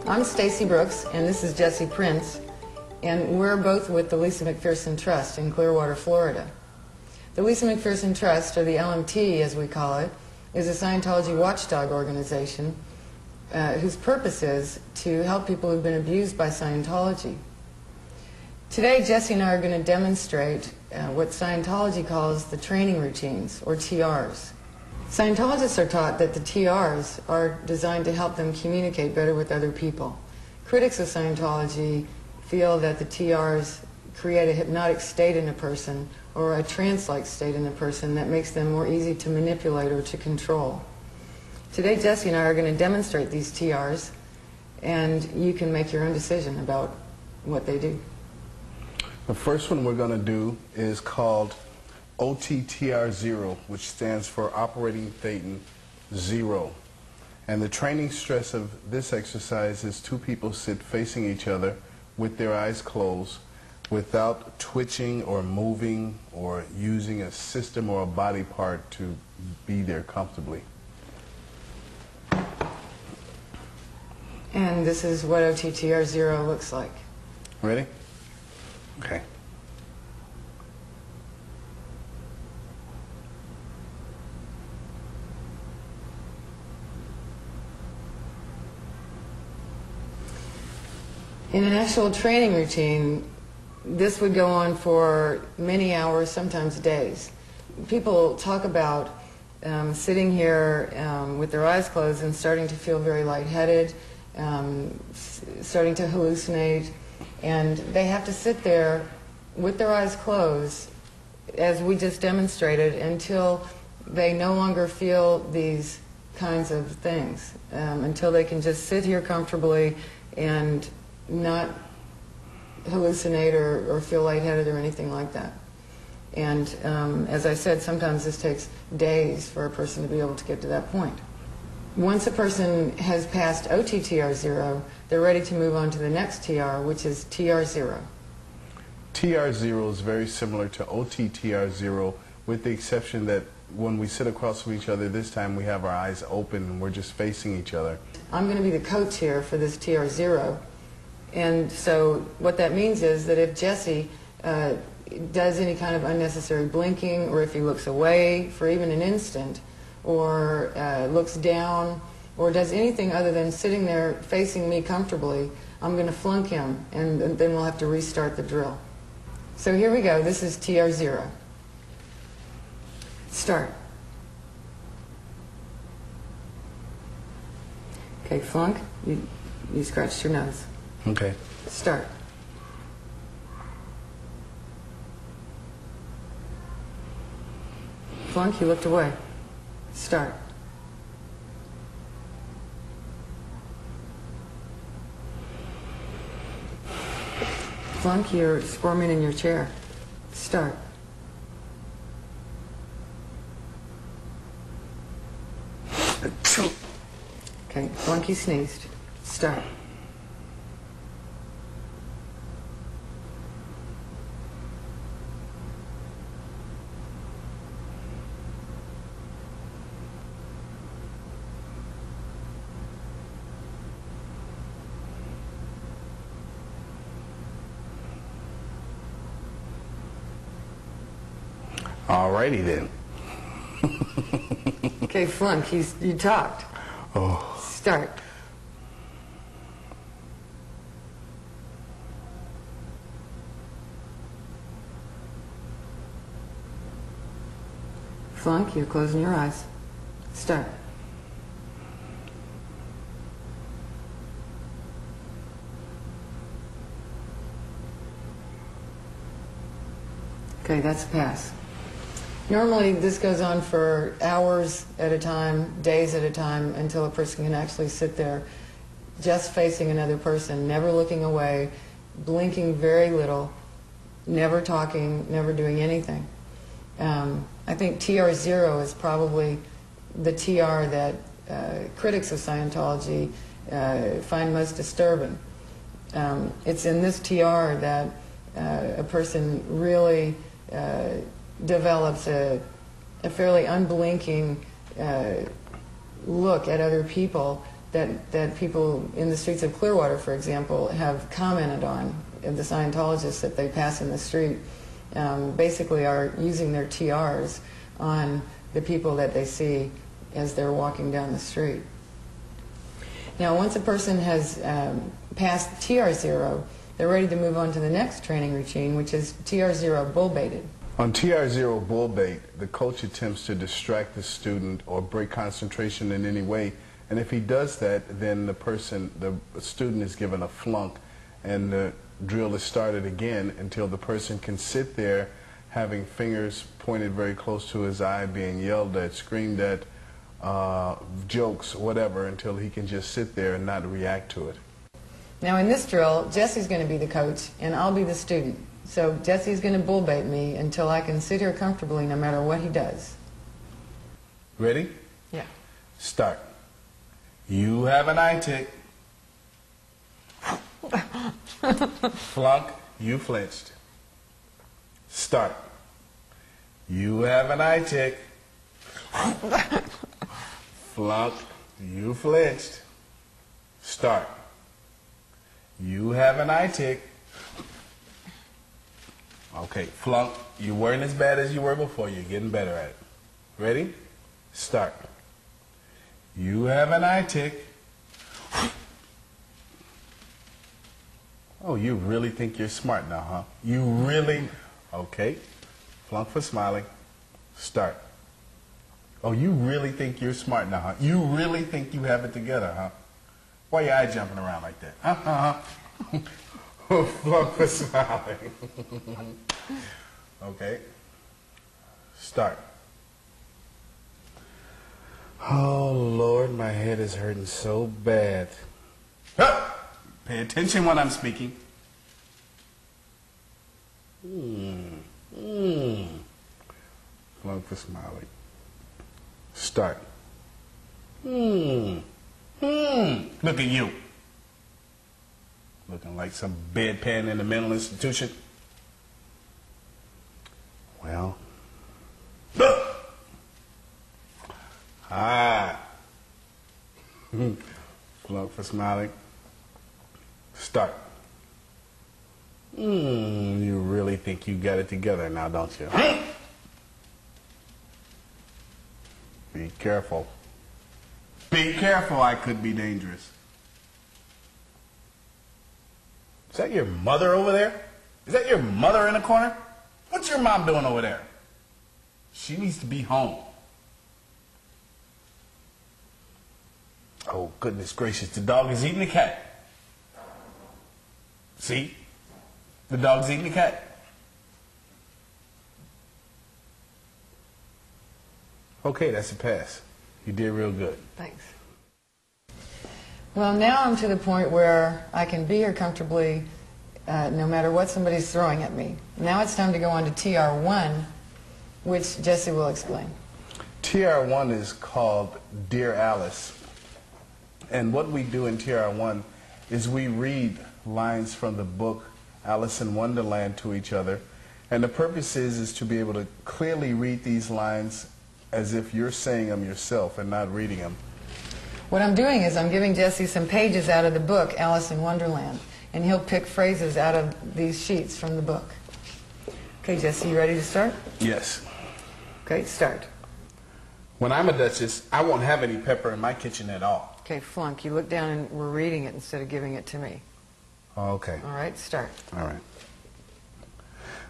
I'm Stacy Brooks, and this is Jesse Prince, and we're both with the Lisa McPherson Trust in Clearwater, Florida. The Lisa McPherson Trust, or the LMT as we call it, is a Scientology watchdog organization whose purpose is to help people who've been abused by Scientology. Today, Jesse and I are going to demonstrate what Scientology calls the training routines, or TRs. Scientologists are taught that the TRs are designed to help them communicate better with other people. Critics of Scientology feel that the TRs create a hypnotic state in a person, or a trance-like state in a person that makes them more easy to manipulate or to control. Today, Jesse and I are going to demonstrate these TRs, and you can make your own decision about what they do. The first one we're going to do is called OTTR0, which stands for Operating Thetan 0. And the training stress of this exercise is two people sit facing each other with their eyes closed without twitching or moving or using a system or a body part to be there comfortably. And this is what OTTR0 looks like. Ready? Okay. In an actual training routine, this would go on for many hours, sometimes days. People talk about sitting here with their eyes closed and starting to feel very lightheaded, starting to hallucinate, and they have to sit there with their eyes closed, as we just demonstrated, until they no longer feel these kinds of things, until they can just sit here comfortably and not hallucinate or feel lightheaded or anything like that. And as I said, sometimes this takes days for a person to be able to get to that point. Once a person has passed OTTR0, they're ready to move on to the next TR, which is TR0. TR0 is very similar to OTTR0, with the exception that when we sit across from each other, this time we have our eyes open and we're just facing each other. I'm going to be the co-chair for this TR0. And so what that means is that if Jesse does any kind of unnecessary blinking, or if he looks away for even an instant, or looks down, or does anything other than sitting there facing me comfortably, I'm going to flunk him, and then we'll have to restart the drill. So here we go. This is TR0. Start. Okay, flunk. You scratched your nose. Okay. Start. Flunk, you looked away. Start. Flunk, you're squirming in your chair. Start. Okay, Flunk, you sneezed. Start. Alrighty then. Okay, Flunk, you talked. Oh. Start. Flunk, you're closing your eyes. Start. Okay, that's a pass. Normally, this goes on for hours at a time, days at a time, until a person can actually sit there just facing another person, never looking away, blinking very little, never talking, never doing anything. I think TR0 is probably the TR that critics of Scientology find most disturbing. It's in this TR that a person really develops a fairly unblinking look at other people that people in the streets of Clearwater, for example, have commented on, the Scientologists that they pass in the street, basically are using their TRs on the people that they see as they're walking down the street. Now, once a person has passed TR0, they're ready to move on to the next training routine, which is TR0 bull baited. On TR0 bull bait, the coach attempts to distract the student or break concentration in any way, and if he does that, then the student is given a flunk, and the drill is started again until the person can sit there having fingers pointed very close to his eye, being yelled at, screamed at, jokes, whatever, until he can just sit there and not react to it. Now in this drill, Jesse's going to be the coach and I'll be the student. So Jesse's going to bull bait me until I can sit here comfortably no matter what he does. Ready? Yeah. Start. You have an eye tick. Flunk, you flinched. Start. You have an eye tick. Flunk, you flinched. Start. You have an eye tick. Okay, flunk, you weren't as bad as you were before. You're getting better at it. Ready? Start. You have an eye tick. Oh, you really think you're smart now, huh? You really? Okay. Flunk for smiling. Start. Oh, you really think you're smart now, huh? You really think you have it together, huh? Why are your eyes jumping around like that? Flunk for smiling. Okay. Start. Oh, Lord, my head is hurting so bad. Pay attention when I'm speaking. Flunk for smiling. Start. Look at you. Looking like some bedpan in a mental institution. Well. Flunk for smiling. Start. You really think you got it together now, don't you? Be careful. Be careful, I could be dangerous. Is that your mother over there? Is that your mother in the corner? What's your mom doing over there? She needs to be home. Oh, goodness gracious, the dog is eating the cat. See? The dog's eating the cat. Okay, that's a pass. You did real good. Thanks. Well, now I'm to the point where I can be here comfortably no matter what somebody's throwing at me. Now it's time to go on to TR1, which Jesse will explain. TR1 is called Dear Alice. And what we do in TR1 is we read lines from the book Alice in Wonderland to each other. And the purpose is to be able to clearly read these lines as if you're saying them yourself and not reading them. What I'm doing is I'm giving Jesse some pages out of the book Alice in Wonderland, and he'll pick phrases out of these sheets from the book. Okay, Jesse, you ready to start? Yes. Okay, start. When I'm a duchess, I won't have any pepper in my kitchen at all. Okay, flunk, you look down and we're reading it instead of giving it to me. Okay. All right, start. All right.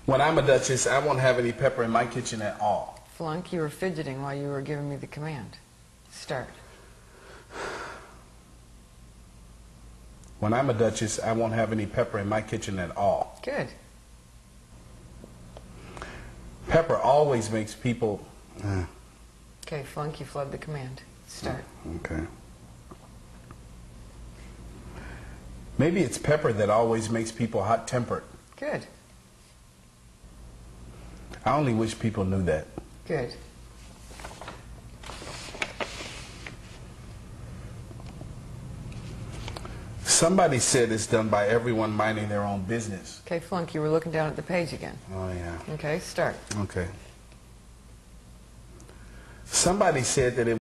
When I'm a duchess, I won't have any pepper in my kitchen at all. Flunk, you were fidgeting while you were giving me the command. Start. When I'm a duchess, I won't have any pepper in my kitchen at all. Good. Pepper always makes people... Okay, flunk, you fled the command. Start. Okay. Maybe it's pepper that always makes people hot-tempered. Good. I only wish people knew that. Good. Somebody said it's done by everyone minding their own business. Okay, flunk, you were looking down at the page again. Oh, yeah. Okay, start. Okay. Somebody said that it